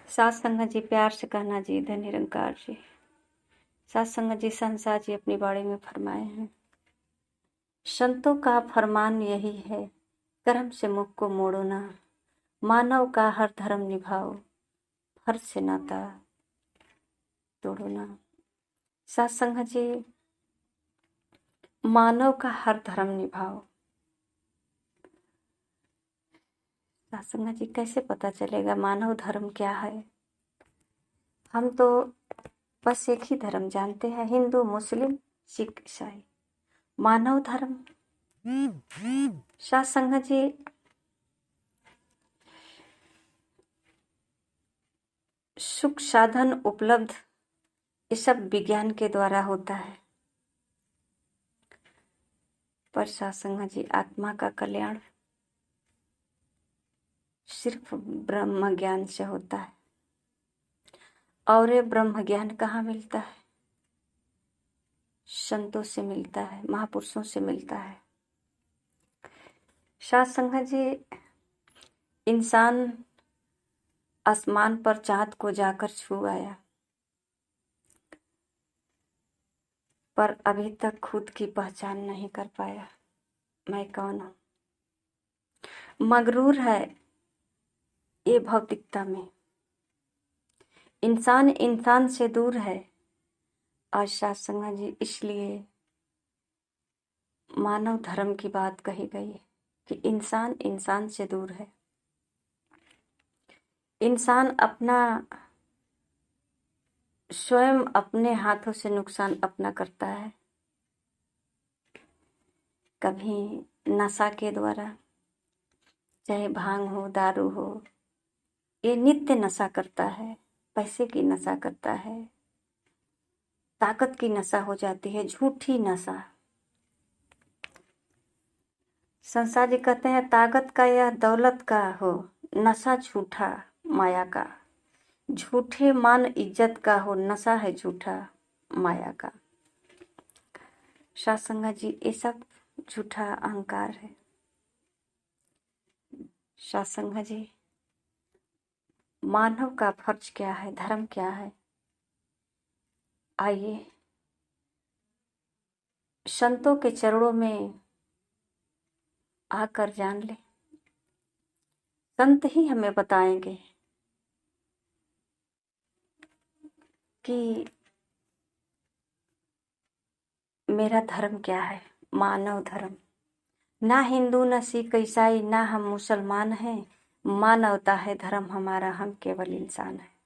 सात संगत जी प्यार से कहना जी, धन निरंकार जी। सात संगत जी संसार जी अपनी बाणी में फरमाए हैं, संतों का फरमान यही है, कर्म से मुख को मोड़ो ना, मानव का हर धर्म निभाओ, फर्ज से नाता तोड़ो ना। सात संगत जी, मानव का हर धर्म निभाओ। सात संगत जी, कैसे पता चलेगा मानव धर्म क्या है? हम तो बस एक ही धर्म जानते हैं, हिंदू, मुस्लिम, सिख, ईसाई। मानव धर्म सात संगत जी, सुख साधन उपलब्ध ये सब विज्ञान के द्वारा होता है, पर सात संगत जी आत्मा का कल्याण सिर्फ ब्रह्म ज्ञान से होता है। और ये ब्रह्म ज्ञान कहाँ मिलता है? संतों से मिलता है, महापुरुषों से मिलता है। सात संगत जी, इंसान आसमान पर चांद को जाकर छू आया, पर अभी तक खुद की पहचान नहीं कर पाया, मैं कौन हूँ। मगरूर है ये भौतिकता में, इंसान इंसान से दूर है। आज सात संगत जी इसलिए मानव धर्म की बात कही गई है कि इंसान इंसान से दूर है। इंसान अपना स्वयं अपने हाथों से नुकसान अपना करता है, कभी नशा के द्वारा, चाहे भांग हो, दारू हो, ये नित्य नशा करता है, पैसे की नशा करता है, ताकत की नशा हो जाती है, झूठी नशा। संसार जी कहते हैं, ताकत का या दौलत का हो नशा झूठा माया का, झूठे मान इज्जत का हो नशा है झूठा माया का। सात संगत जी, ये सब झूठा अहंकार है। सात संगत जी, मानव का फर्ज क्या है, धर्म क्या है? आइए संतों के चरणों में आकर जान ले, संत ही हमें बताएंगे कि मेरा धर्म क्या है। मानव धर्म, ना हिंदू, ना सिख, ईसाई, ना हम मुसलमान हैं, मानवता है धर्म हमारा, हम केवल इंसान हैं।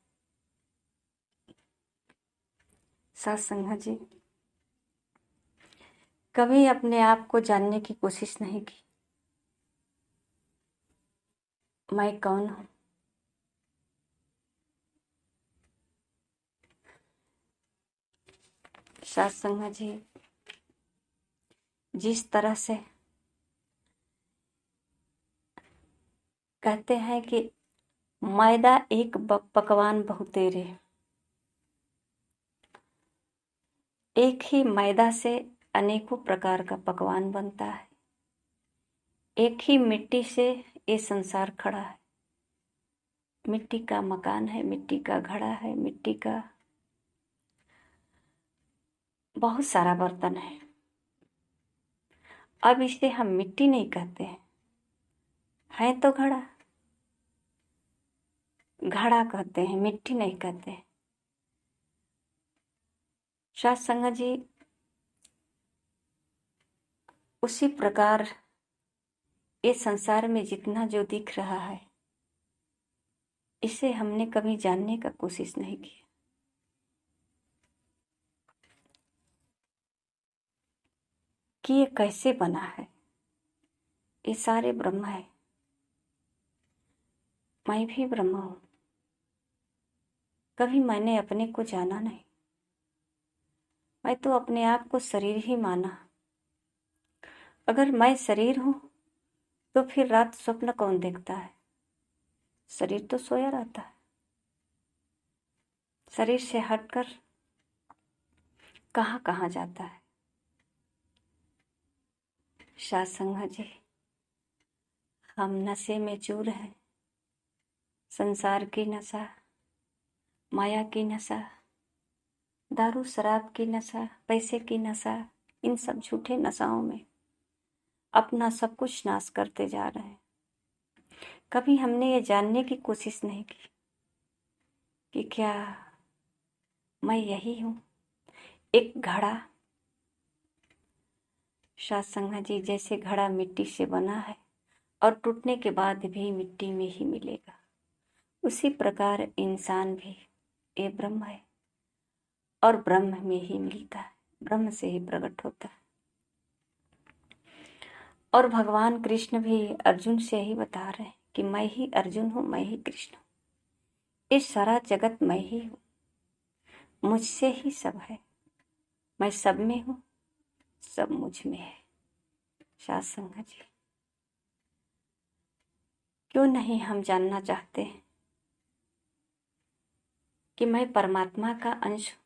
सात संगत जी, कभी अपने आप को जानने की कोशिश नहीं की, मैं कौन हूं। सात संगत जी, जिस तरह से कहते हैं कि मैदा एक पकवान बहुतेरे, एक ही मैदा से अनेकों प्रकार का पकवान बनता है। एक ही मिट्टी से ये संसार खड़ा है, मिट्टी का मकान है, मिट्टी का घड़ा है, मिट्टी का बहुत सारा बर्तन है। अब इसे हम मिट्टी नहीं कहते हैं, है तो घड़ा, घड़ा कहते हैं, मिट्टी नहीं कहते हैं। सात संगत जी, उसी प्रकार ये संसार में जितना जो दिख रहा है, इसे हमने कभी जानने का कोशिश नहीं की कि ये कैसे बना है। ये सारे ब्रह्म है, मैं भी ब्रह्म हूं। कभी मैंने अपने को जाना नहीं, मैं तो अपने आप को शरीर ही माना। अगर मैं शरीर हूं तो फिर रात स्वप्न कौन देखता है? शरीर तो सोया रहता है। शरीर से हटकर कहाँ कहाँ जाता है। सात संगत जी, हम नशे में चूर हैं, संसार की नशा माया की नशा, दारू शराब की नशा, पैसे की नशा, इन सब झूठे नशाओं में अपना सब कुछ नाश करते जा रहे हैं। कभी हमने ये जानने की कोशिश नहीं की कि क्या मैं यही हूँ, एक घड़ा। सत्संग जी, जैसे घड़ा मिट्टी से बना है और टूटने के बाद भी मिट्टी में ही मिलेगा, उसी प्रकार इंसान भी ये ब्रह्म है और ब्रह्म में ही मिलता है, ब्रह्म से ही प्रकट होता है। और भगवान कृष्ण भी अर्जुन से ही बता रहे हैं कि मैं ही अर्जुन हूँ, मैं ही कृष्ण हूँ, इस सारा जगत मैं ही हूँ, मुझसे ही सब है, मैं सब में हूँ, सब मुझ में है। सत्संग जी, क्यों नहीं हम जानना चाहते हैं कि मैं परमात्मा का अंश हूँ।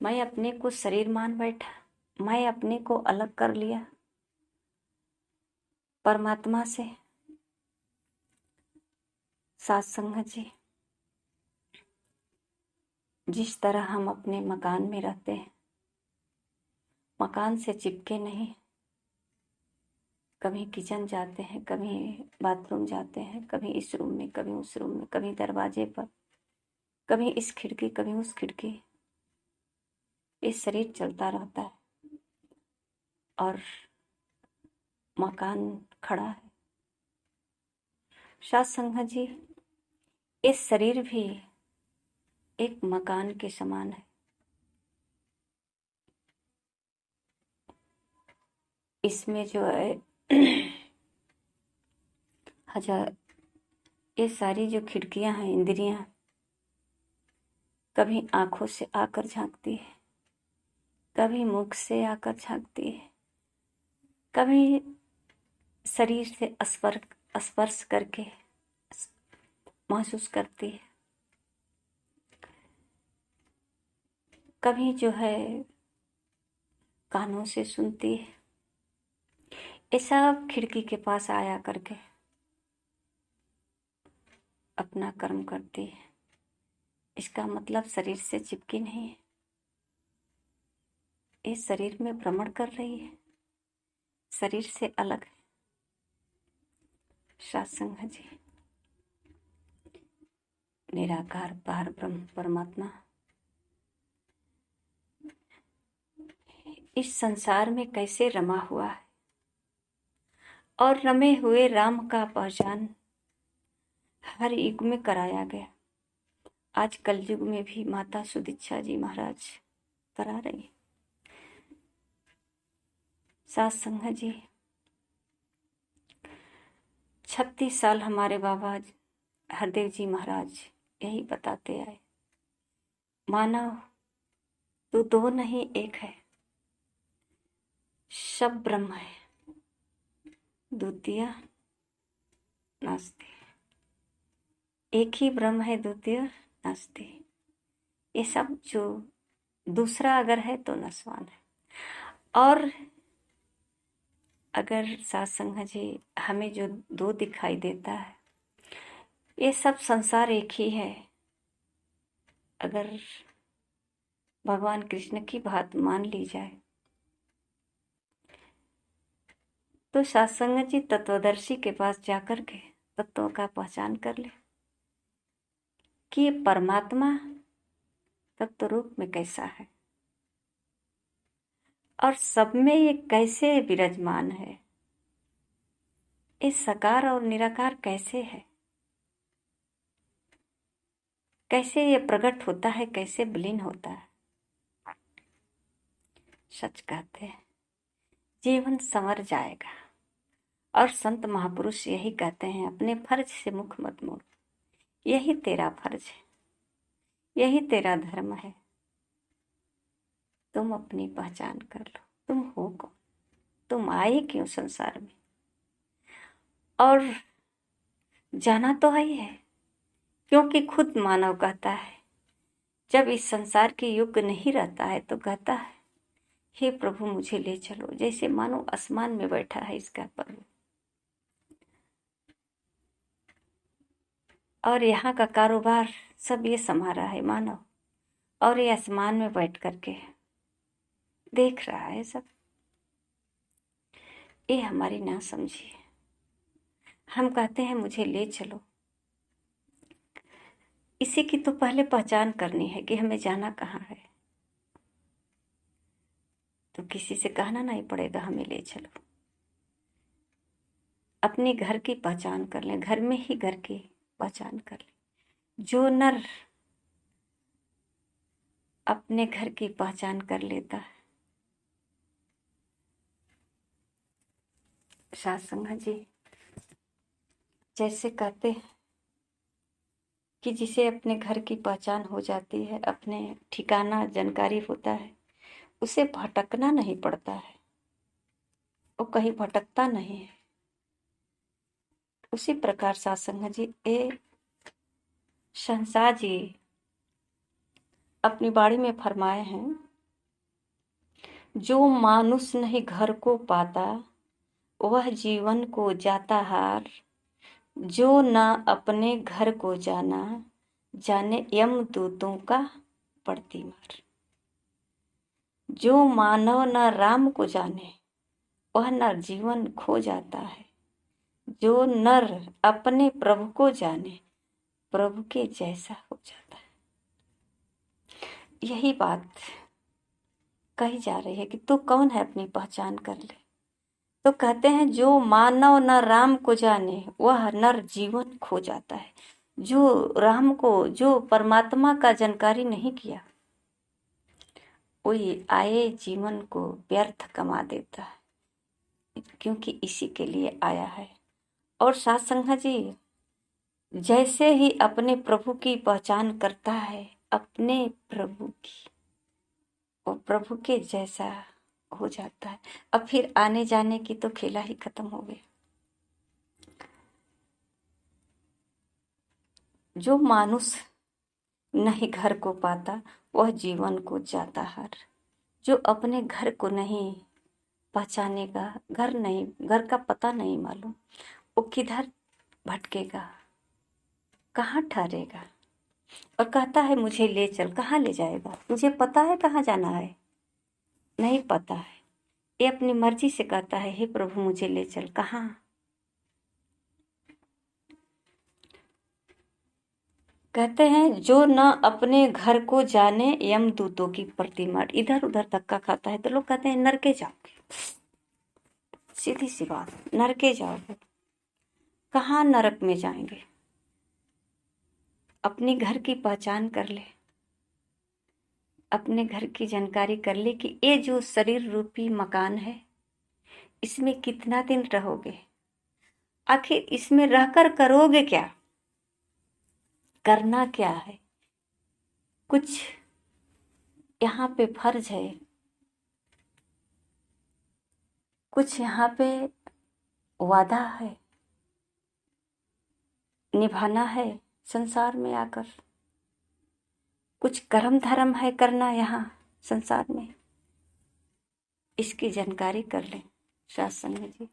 मैं अपने को शरीर मान बैठा, मैं अपने को अलग कर लिया परमात्मा से। सत्संग जी, जिस तरह हम अपने मकान में रहते हैं, मकान से चिपके नहीं, कभी किचन जाते हैं, कभी बाथरूम जाते हैं, कभी इस रूम में, कभी उस रूम में, कभी दरवाजे पर, कभी इस खिड़की, कभी उस खिड़की। इस शरीर चलता रहता है और मकान खड़ा है। सत्संग जी, इस शरीर भी एक मकान के समान है। इसमें जो है हजार, ये सारी जो खिड़कियां हैं, इंद्रियां, कभी आंखों से आकर झांकती है, कभी मुख से आकर झांकती है, कभी शरीर से स्पर्श करके महसूस करती है, कभी जो है कानों से सुनती है। ये सब खिड़की के पास आया करके अपना कर्म करती है। इसका मतलब शरीर से चिपकी नहीं है, इस शरीर में भ्रमण कर रही है, शरीर से अलग है। सत्संग जी, निराकार पार ब्रह्म परमात्मा इस संसार में कैसे रमा हुआ है और रमे हुए राम का पहचान हर युग में कराया गया। आज कलयुग में भी माता सुदीक्षा जी महाराज करा रही है। सत्संग जी, 36 साल हमारे बाबा हरदेव जी महाराज यही बताते आए, मानव तू दो नहीं एक है, सब ब्रह्म है, द्वितीय नास्ति। एक ही ब्रह्म है, द्वितीय नास्ति। ये सब जो दूसरा अगर है तो नस्वान है। और अगर सत्संग जी हमें जो दो दिखाई देता है, ये सब संसार एक ही है। अगर भगवान कृष्ण की बात मान ली जाए तो सत्संग जी तत्वदर्शी के पास जाकर के तत्वों का पहचान कर ले कि ये परमात्मा तत्व रूप में कैसा है और सब में ये कैसे विराजमान है, ये साकार और निराकार कैसे है, कैसे ये प्रकट होता है, कैसे विलीन होता है। सच कहते हैं जीवन संवर जाएगा। और संत महापुरुष यही कहते हैं, अपने फर्ज से मुख मत मोड़, यही तेरा फर्ज है, यही तेरा धर्म है। तुम अपनी पहचान कर लो, तुम हो कौन, तुम आए क्यों संसार में। और जाना तो है ही है, क्योंकि खुद मानव कहता है जब इस संसार के योग्य नहीं रहता है तो कहता है हे प्रभु मुझे ले चलो, जैसे मानो आसमान में बैठा है इसका प्रभु। और यहाँ का कारोबार सब ये संभाला है मानव, और ये आसमान में बैठ करके देख रहा है सब। ये हमारी ना समझी। हम कहते हैं मुझे ले चलो, इसी की तो पहले पहचान करनी है कि हमें जाना कहाँ है। तो किसी से कहना नहीं पड़ेगा हमें ले चलो। अपने घर की पहचान कर लें, घर में ही घर की पहचान कर लें। जो नर अपने घर की पहचान कर लेता है, सात संगत जी जैसे कहते हैं कि जिसे अपने घर की पहचान हो जाती है, अपने ठिकाना जानकारी होता है, उसे भटकना नहीं पड़ता है, वो कहीं भटकता नहीं है। उसी प्रकार सात संगत जी शहंशाह जी अपनी बाणी में फरमाए हैं, जो मानुष नहीं घर को पाता, वह जीवन को जाता हार। जो न अपने घर को जाना, जाने यमदूतों का पड़ती मार। जो मानव न राम को जाने, वह नर जीवन खो जाता है। जो नर अपने प्रभु को जाने, प्रभु के जैसा हो जाता है। यही बात कही जा रही है कि तू कौन है, अपनी पहचान कर ले। तो कहते हैं जो मानव न राम को जाने, वह नर जीवन खो जाता है। जो राम को, जो परमात्मा का जानकारी नहीं किया, वही आए जीवन को व्यर्थ कमा देता है, क्योंकि इसी के लिए आया है। और सात संगत जी जैसे ही अपने प्रभु की पहचान करता है, अपने प्रभु की, और प्रभु के जैसा हो जाता है। अब फिर आने जाने की तो खेला ही खत्म हो गया। जो मानुष नहीं घर को पाता, वह जीवन को जाता हार। जो अपने घर को नहीं पहचानेगा, घर का पता नहीं मालूम, वो किधर भटकेगा, कहाँ ठहरेगा। और कहता है मुझे ले चल, कहाँ ले जाएगा? मुझे पता है कहाँ जाना है? नहीं पता है। ये अपनी मर्जी से कहता है, हे प्रभु मुझे ले चल, कहाँ? कहते हैं जो न अपने घर को जाने, यमदूतों की प्रतिमा। इधर उधर धक्का खाता है तो लोग कहते हैं नरके जाओगे। सीधी सी बात, नरके जाओगे। कहाँ नरक में जाएंगे? अपने घर की पहचान कर ले, अपने घर की जानकारी कर ले कि ये जो शरीर रूपी मकान है, इसमें कितना दिन रहोगे, आखिर इसमें रहकर करोगे क्या, करना क्या है। कुछ यहाँ पे फर्ज है, कुछ यहाँ पे वादा है, निभाना है संसार में आकर। कुछ कर्म धर्म है करना यहाँ संसार में, इसकी जानकारी कर लें सत्संग जी।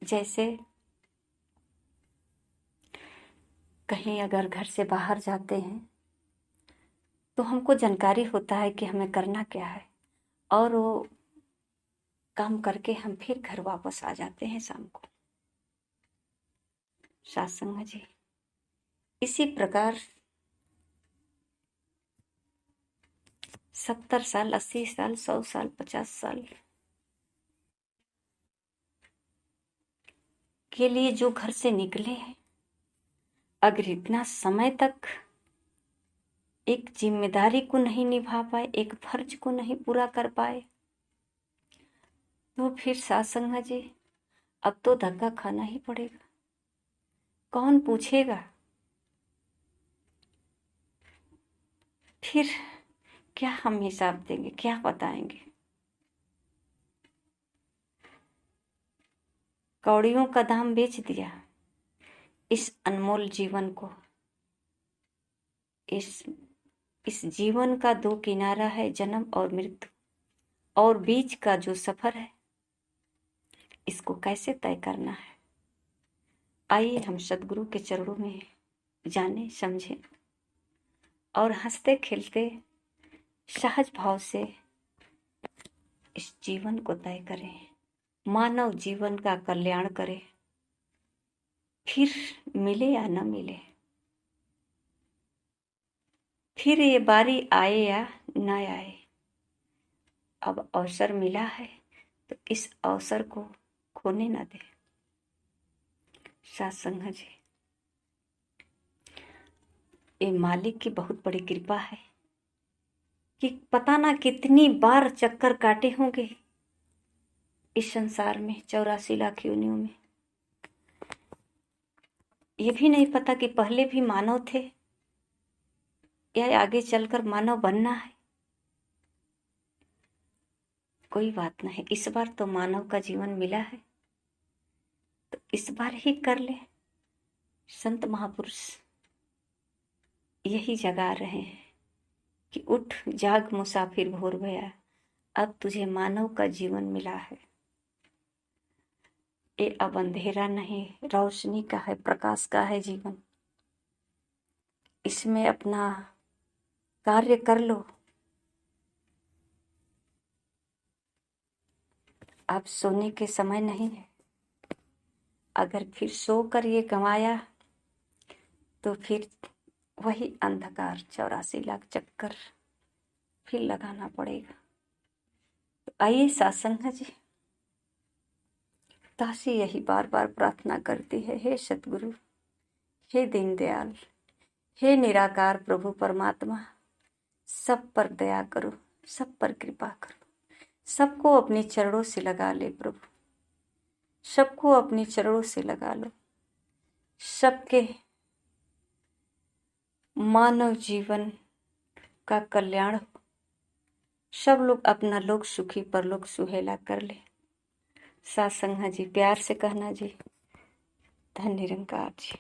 जैसे कहीं अगर घर से बाहर जाते हैं तो हमको जानकारी होता है कि हमें करना क्या है, और वो काम करके हम फिर घर वापस आ जाते हैं शाम को। सत्संग जी इसी प्रकार 70 साल, 80 साल, 100 साल, 50 साल के लिए जो घर से निकले हैं, अगर इतना समय तक एक जिम्मेदारी को नहीं निभा पाए, एक फर्ज को नहीं पूरा कर पाए, तो फिर सत्संग जी अब तो धक्का खाना ही पड़ेगा। कौन पूछेगा? फिर क्या हम हिसाब देंगे, क्या बताएंगे? कौड़ियों का दाम बेच दिया इस अनमोल जीवन को। इस जीवन का दो किनारा है, जन्म और मृत्यु, और बीच का जो सफर है, इसको कैसे तय करना है। आइए हम सदगुरु के चरणों में जाने समझें और हंसते खेलते सहज भाव से इस जीवन को तय करें, मानव जीवन का कल्याण करें। फिर मिले या न मिले, फिर ये बारी आए या न आए, अब अवसर मिला है तो इस अवसर को खोने न दे। सत्संग जी, ये मालिक की बहुत बड़ी कृपा है कि पता ना कितनी बार चक्कर काटे होंगे इस संसार में, 84 लाख योनियों में। ये भी नहीं पता कि पहले भी मानव थे या आगे चलकर मानव बनना है। कोई बात नहीं, इस बार तो मानव का जीवन मिला है तो इस बार ही कर ले। संत महापुरुष यही जगा रहे हैं कि उठ जाग मुसाफिर भोर भया, अब तुझे मानव का जीवन मिला है। ये अब अंधेरा नहीं, रोशनी का है, प्रकाश का है जीवन। इसमें अपना कार्य कर लो। अब सोने के समय नहीं है। अगर फिर सोकर ये गंवाया तो फिर वही अंधकार, 84 लाख चक्कर फिर लगाना पड़ेगा। तो आइए सत्संग जी, दासी यही बार बार प्रार्थना करती है, हे सतगुरु, हे दीनदयाल, हे निराकार प्रभु परमात्मा, सब पर दया करो, सब पर कृपा करो, सबको अपने चरणों से लगा ले प्रभु, सबको अपने चरणों से लगा लो। सबके मानव जीवन का कल्याण हो, सब लोग अपना लोक सुखी परलोक सुहेला कर ले। सत्संग जी, प्यार से कहना जी, धन्य निरंकार जी।